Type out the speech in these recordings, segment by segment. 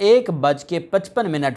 1:55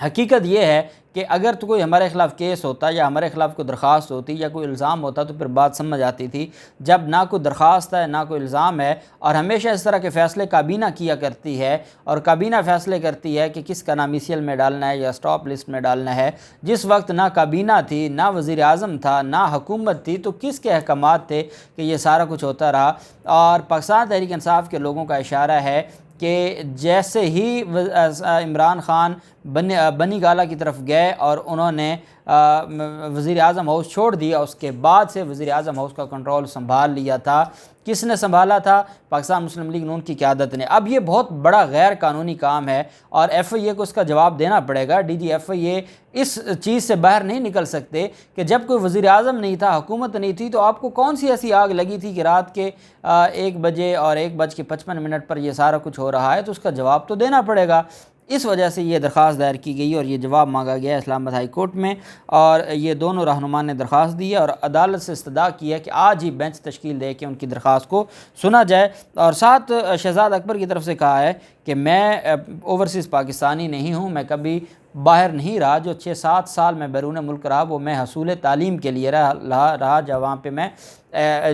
حقیقت یہ ہے کہ اگر تو کوئی ہمارے خلاف کیس ہوتا یا ہمارے خلاف کوئی درخواست ہوتی یا کوئی الزام ہوتا تو پھر بات سمجھ آتی تھی. جب نہ کوئی درخواست ہے نہ کوئی الزام ہے اور ہمیشہ اس طرح کے فیصلے کابینہ کیا کرتی ہے اور کابینہ فیصلے کرتی ہے کہ کس کا نام ECL میں ڈالنا ہے یا اسٹاپ لسٹ میں ڈالنا ہے. جس وقت نہ کابینہ تھی نہ وزیر اعظم تھا نہ حکومت تھی تو کس کے احکامات تھے کہ یہ سارا کچھ ہوتا رہا. اور پاکستان تحریک انصاف کے لوگوں کا اشارہ ہے کہ جیسے ہی عمران خان بنی گالہ کی طرف گئے اور انہوں نے وزیر اعظم ہاؤس چھوڑ دیا، اس کے بعد سے وزیر اعظم ہاؤس کا کنٹرول سنبھال لیا تھا. کس نے سنبھالا تھا؟ پاکستان مسلم لیگ نون کی قیادت نے. اب یہ بہت بڑا غیر قانونی کام ہے اور FIA کو اس کا جواب دینا پڑے گا. DG FIA اس چیز سے باہر نہیں نکل سکتے کہ جب کوئی وزیر اعظم نہیں تھا، حکومت نہیں تھی، تو آپ کو کون سی ایسی آگ لگی تھی کہ رات کے 1 بجے اور 1:55 پر یہ سارا کچھ ہو رہا ہے. تو اس کا جواب تو دینا پڑے گا. اس وجہ سے یہ درخواست دائر کی گئی اور یہ جواب مانگا گیا اسلام آباد ہائی کورٹ میں، اور یہ دونوں رہنما نے درخواست دی ہے اور عدالت سے استدعا کی ہے کہ آج ہی بینچ تشکیل دے کے ان کی درخواست کو سنا جائے. اور ساتھ شہزاد اکبر کی طرف سے کہا ہے کہ میں اوورسیز پاکستانی نہیں ہوں، میں کبھی باہر نہیں رہا. جو 6-7 سال میں بیرون ملک رہا وہ میں حصول تعلیم کے لیے رہا جب وہاں پہ میں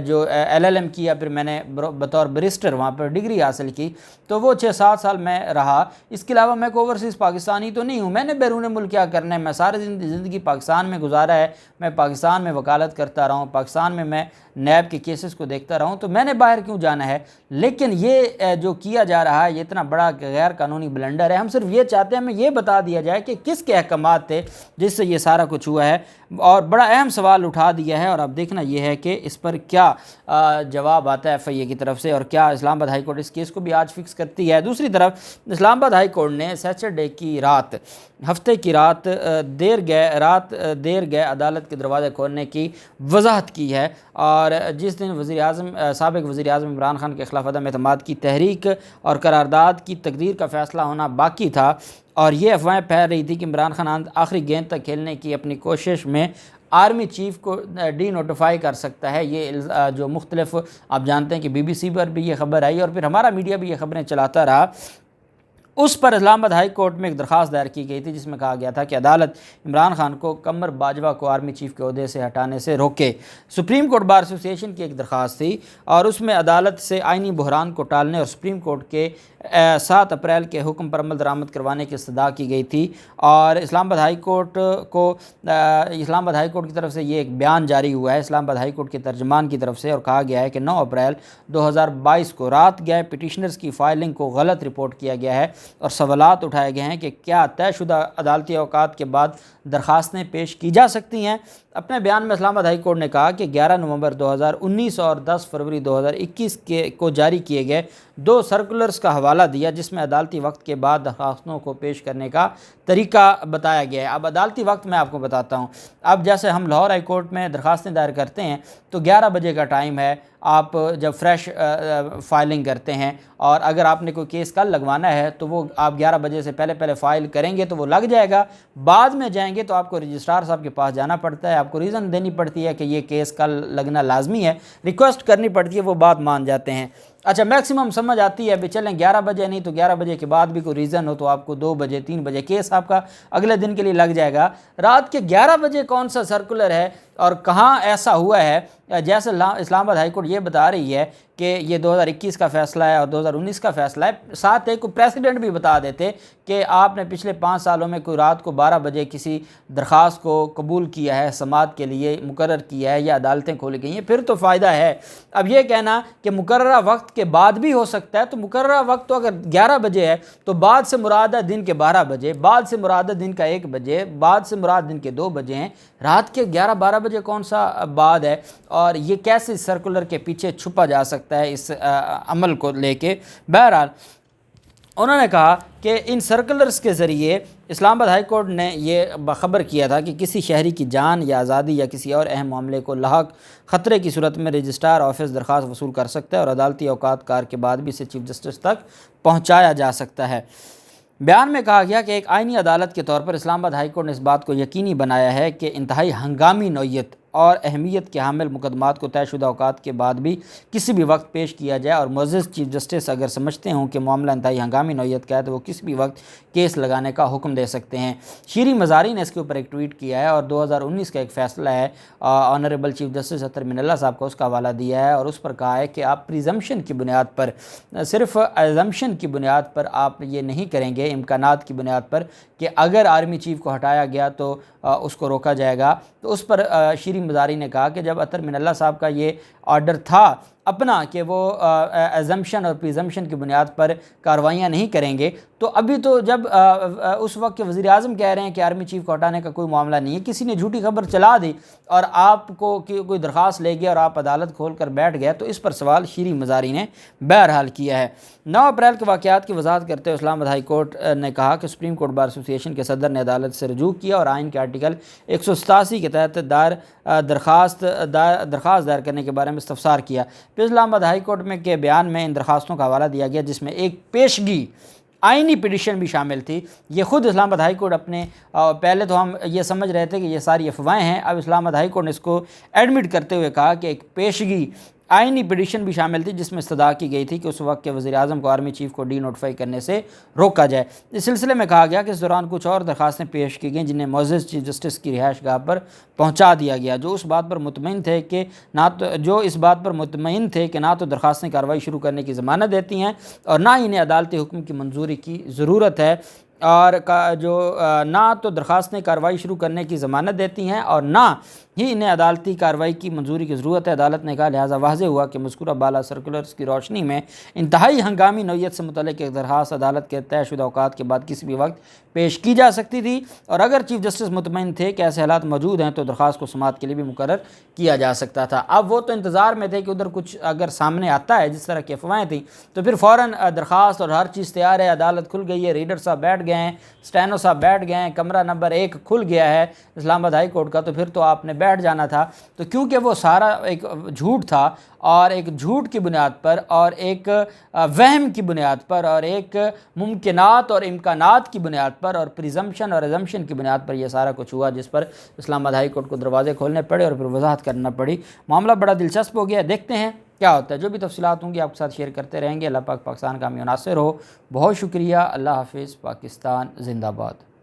جو LLM کیا، پھر میں نے بطور بریسٹر وہاں پر ڈگری حاصل کی، تو وہ 6-7 سال میں رہا. اس کے علاوہ میں کوئی اوورسیز پاکستانی تو نہیں ہوں. میں نے بیرون ملک کیا کرنا ہے؟ میں ساری زندگی پاکستان میں گزارا ہے. میں پاکستان میں وکالت کرتا رہا ہوں، پاکستان میں میں نیب کے کیسز کو دیکھتا رہا ہوں، تو میں نے باہر کیوں جانا ہے؟ لیکن یہ جو کیا جا رہا ہے یہ اتنا بڑا غیر قانونی بلنڈر ہے. ہم صرف یہ چاہتے ہیں ہمیں یہ بتا دیا جائے کہ کس کے احکامات تھے جس سے یہ سارا کچھ ہوا ہے. اور بڑا اہم سوال اٹھا دیا ہے اور اب دیکھنا یہ ہے کہ اس پر کیا جواب آتا ہے FIA کی طرف سے اور کیا اسلام آباد ہائی کورٹ اس کیس کو بھی آج فکس کرتی ہے. دوسری طرف اسلام آباد ہائی کورٹ نے سیچرڈے کی رات، ہفتے کی رات دیر گئے عدالت کے دروازے کھولنے کی وضاحت کی ہے. اور جس دن سابق وزیر اعظم عمران خان کے خلاف عدم اعتماد کی تحریک اور قرارداد کی تقدیر کا فیصلہ ہونا باقی تھا اور یہ افواہیں پھیل رہی تھی کہ عمران خان آخری گیند تک کھیلنے کی اپنی کوشش میں آرمی چیف کو ڈی نوٹیفائی کر سکتا ہے. یہ جو مختلف آپ جانتے ہیں کہ BBC پر بھی یہ خبر آئی اور پھر ہمارا میڈیا بھی یہ خبریں چلاتا رہا. اس پر اسلام آباد ہائی کورٹ میں ایک درخواست دائر کی گئی تھی جس میں کہا گیا تھا کہ عدالت عمران خان کو قمر باجوہ کو آرمی چیف کے عہدے سے ہٹانے سے روکے. سپریم کورٹ بار ایسوسی ایشن کی ایک درخواست تھی اور اس میں عدالت سے آئینی بحران کو ٹالنے اور سپریم کورٹ کے 7 اپریل کے حکم پر عمل درآمد کروانے کی استدعا کی گئی تھی. اور اسلام آباد ہائی کورٹ کی طرف سے یہ ایک بیان جاری ہوا ہے اسلام آباد ہائی کورٹ کے ترجمان کی طرف سے، اور کہا گیا ہے کہ 9 اپریل 2022 کو رات گئے پٹیشنرز کی فائلنگ کو غلط رپورٹ کیا گیا ہے اور سوالات اٹھائے گئے ہیں کہ کیا طے شدہ عدالتی اوقات کے بعد درخواستیں پیش کی جا سکتی ہیں. اپنے بیان میں اسلام آباد ہائی کورٹ نے کہا کہ 11 نومبر 2019 اور 10 فروری 2021 کو جاری کیے گئے 2 سرکولرز کا حوالہ دیا جس میں عدالتی وقت کے بعد درخواستوں کو پیش کرنے کا طریقہ بتایا گیا ہے. اب عدالتی وقت میں آپ کو بتاتا ہوں. اب جیسے ہم لاہور ہائی کورٹ میں درخواستیں دائر کرتے ہیں تو 11 بجے کا ٹائم ہے. آپ جب فریش فائلنگ کرتے ہیں اور اگر آپ نے کوئی کیس کل لگوانا ہے تو وہ آپ 11 بجے سے پہلے فائل کریں گے تو وہ لگ جائے گا. بعد میں جائیں گے تو آپ کو رجسٹرار صاحب کے پاس جانا پڑتا ہے، آپ کو ریزن دینی پڑتی ہے کہ یہ کیس کل لگنا لازمی ہے، ریکویسٹ کرنی پڑتی ہے، وہ بات مان جاتے ہیں. اچھا میکسیمم سمجھ آتی ہے ابھی چلیں 11 بجے نہیں تو 11 بجے کے بعد بھی کوئی ریزن ہو تو آپ کو 2 بجے 3 بجے کیس آپ کا اگلے دن کے لیے لگ جائے گا. رات کے 11 بجے کون سا سرکولر ہے اور کہاں ایسا ہوا ہے؟ جیسے اسلام آباد ہائی کورٹ یہ بتا رہی ہے کہ یہ 2021 کا فیصلہ ہے اور 2019 کا فیصلہ ہے. ساتھ ایک پریسیڈنٹ بھی بتا دیتے کہ آپ نے پچھلے 5 سالوں میں کوئی رات کو 12 بجے کسی درخواست کو قبول کیا ہے، سماعت کے لیے مقرر کیا ہے یا عدالتیں کھولی گئی ہیں، پھر تو فائدہ ہے. اب یہ کہنا کہ مقررہ وقت کے بعد بھی ہو سکتا ہے، تو مقررہ وقت تو اگر 11 بجے ہے تو بعد سے مراد ہے دن کے 12 بجے، بعد سے مراد ہے دن کا 1 بجے، بعد سے مراد دن کے 2 بجے ہیں. رات کے 11-12 بجے کون سا بعد ہے؟ اور یہ کیسے سرکولر کے پیچھے چھپا جا سکتا ہے اس عمل کو لے کے؟ بہرحال انہوں نے کہا کہ ان سرکولرز کے ذریعے اسلام آباد ہائی کورٹ نے یہ خبر کیا تھا کہ کسی شہری کی جان یا آزادی یا کسی اور اہم معاملے کو لاحق خطرے کی صورت میں رجسٹرار آفس درخواست وصول کر سکتا ہے اور عدالتی اوقات کار کے بعد بھی اسے چیف جسٹس تک پہنچایا جا سکتا ہے. بیان میں کہا گیا کہ ایک آئینی عدالت کے طور پر اسلام آباد ہائی کورٹ نے اس بات کو یقینی بنایا ہے کہ انتہائی ہنگامی نوعیت اور اہمیت کے حامل مقدمات کو طے شدہ اوقات کے بعد بھی کسی بھی وقت پیش کیا جائے، اور معزز چیف جسٹس اگر سمجھتے ہوں کہ معاملہ انتہائی ہنگامی نوعیت کا ہے تو وہ کسی بھی وقت کیس لگانے کا حکم دے سکتے ہیں۔ شیریں مزاری نے اس کے اوپر ایک ٹویٹ کیا ہے اور 2019 کا ایک فیصلہ ہے آنریبل چیف جسٹس اطہر من اللہ صاحب کا، اس کا حوالہ دیا ہے اور اس پر کہا ہے کہ آپ پریزمپشن کی بنیاد پر، صرف ایزمپشن کی بنیاد پر آپ یہ نہیں کریں گے، امکانات کی بنیاد پر کہ اگر آرمی چیف کو ہٹایا گیا تو اس کو روکا جائے گا۔ تو اس پر شیریں مزاری نے کہا کہ جب اطہر من اللہ صاحب کا یہ آرڈر تھا اپنا کہ وہ ایزمپشن اور پریزمپشن کی بنیاد پر کارروائیاں نہیں کریں گے، تو ابھی تو جب اس وقت کے وزیر اعظم کہہ رہے ہیں کہ آرمی چیف کو ہٹانے کا کوئی معاملہ نہیں ہے، کسی نے جھوٹی خبر چلا دی اور آپ کو کوئی درخواست لے گیا اور آپ عدالت کھول کر بیٹھ گئے، تو اس پر سوال شیریں مزاری نے بہرحال کیا ہے۔ 9 اپریل کے واقعات کی وضاحت کرتے ہوئے اسلام آباد ہائی کورٹ نے کہا کہ سپریم کورٹ بار ایسوسی ایشن کے صدر نے عدالت سے رجوع کیا اور آئین کے آرٹیکل 187 کے تحت درخواست دائر کرنے کے بارے میں استفسار کیا۔ پھر اسلام آباد ہائی کورٹ میں کے بیان میں ان درخواستوں کا حوالہ دیا گیا، جس میں ایک پیشگی آئینی پیٹیشن بھی شامل تھی۔ یہ خود اسلام آباد ہائی کورٹ اپنے پہلے تو ہم یہ سمجھ رہے تھے کہ یہ ساری افواہیں ہیں، اب اسلام آباد ہائی کورٹ نے اس کو ایڈمٹ کرتے ہوئے کہا کہ ایک پیشگی آئینی پیٹیشن بھی شامل تھی، جس میں استدعا کی گئی تھی کہ اس وقت کے وزیر اعظم کو آرمی چیف کو ڈی نوٹیفائی کرنے سے روکا جائے۔ اس سلسلے میں کہا گیا کہ اس دوران کچھ اور درخواستیں پیش کی گئیں جنہیں معزز چیف جسٹس کی رہائش گاہ پر پہنچا دیا گیا، جو اس بات پر مطمئن تھے کہ نہ تو درخواستیں کارروائی شروع کرنے کی ضمانت دیتی ہیں اور نہ انہیں عدالتی حکم کی منظوری کی ضرورت ہے، اور نہ تو درخواستیں کارروائی شروع کرنے کی ضمانت دیتی ہیں اور نہ ہی انہیں عدالتی کارروائی کی منظوری کی ضرورت ہے۔ عدالت نے کہا لہٰذا واضح ہوا کہ مذکورہ بالا سرکولرز کی روشنی میں انتہائی ہنگامی نوعیت سے متعلق ایک درخواست عدالت کے طے شدہ اوقات کے بعد کسی بھی وقت پیش کی جا سکتی تھی، اور اگر چیف جسٹس مطمئن تھے کہ ایسے حالات موجود ہیں تو درخواست کو سماعت کے لیے بھی مقرر کیا جا سکتا تھا۔ اب وہ تو انتظار میں تھے کہ ادھر کچھ اگر سامنے آتا ہے جس طرح کی افواہیں تھیں تو پھر فوراً درخواست اور ہر چیز تیار ہے، عدالت کھل گئی ہے، ریڈر صاحب بیٹھ گئے ہیں، اسٹینو صاحب بیٹھ گئے ہیں، کمرہ نمبر 1 کھل گیا ہے اسلام آباد ہائی کورٹ کا، تو پھر تو آپ نے بیٹھ جانا تھا۔ تو کیونکہ وہ سارا ایک جھوٹ تھا اور ایک جھوٹ کی بنیاد پر اور ایک وہم کی بنیاد پر اور ایک ممکنات اور امکانات کی بنیاد پر اور پریزمپشن اور ایزمپشن کی بنیاد پر یہ سارا کچھ ہوا، جس پر اسلام آباد ہائی کورٹ کو دروازے کھولنے پڑے اور پھر وضاحت کرنا پڑی۔ معاملہ بڑا دلچسپ ہو گیا، دیکھتے ہیں کیا ہوتا ہے۔ جو بھی تفصیلات ہوں گی آپ کے ساتھ شیئر کرتے رہیں گے۔ اللہ پاک پاکستان کا حامی و ناصر ہو۔ بہت شکریہ۔ اللہ حافظ۔ پاکستان زندہ باد۔